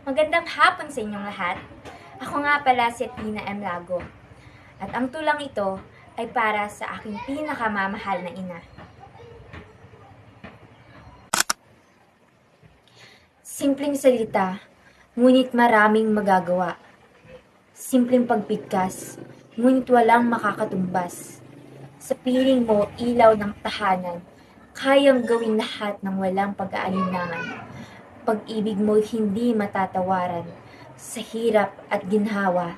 Magandang hapon sa inyong lahat. Ako nga pala si Tina M. Lago. At ang tulang ito ay para sa aking pinakamamahal na ina. Simpleng salita, ngunit maraming magagawa. Simpleng pagpigkas, ngunit walang makakatumbas. Sa piling mo, ilaw ng tahanan, kayang gawin lahat ng walang pag-aalinlangan. Pag-ibig mo hindi matatawaran, sa hirap at ginhawa,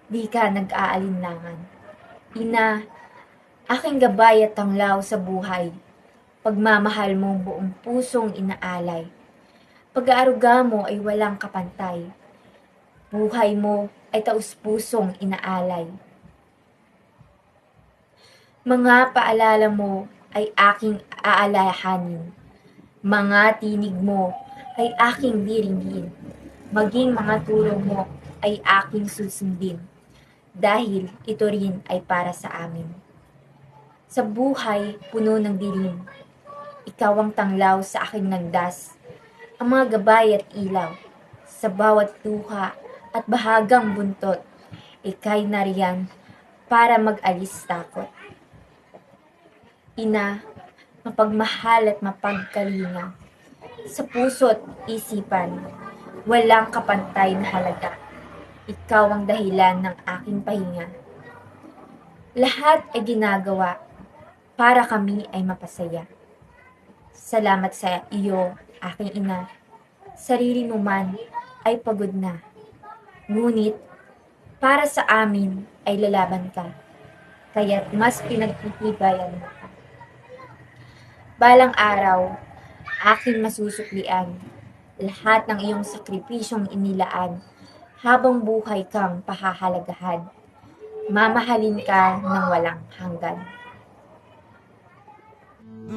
di ka nag-aalinlangan. Ina, aking gabay at tanglaw sa buhay, pagmamahal mo buong pusong inaalay. Pag-aaruga mo ay walang kapantay, buhay mo ay taus-pusong inaalay. Mga paalala mo ay aking aalahanin, mga tinig mo ay aking diringgin, maging mga tulong mo ay aking susundin, dahil ito rin ay para sa amin. Sa buhay puno ng dilim, ikaw ang tanglaw sa aking landas, ang mga gabay at ilaw, sa bawat luha at bahagang buntot, ika'y nariyan para mag-alis takot. Ina, mapagmahal at mapagkalinga, sa puso't isipan, walang kapantay na halaga. Ikaw ang dahilan ng aking pahinga. Lahat ay ginagawa para kami ay mapasaya. Salamat sa iyo, aking ina. Sarili mo man ay pagod na. Ngunit, para sa amin ay lalaban ka. Kaya't mas pinagtitibayan mo. Balang araw, aking masusuklian lahat ng iyong sakripisyong inilaan habang buhay kang pahahalagahan. Mamahalin ka ng walang hanggan. The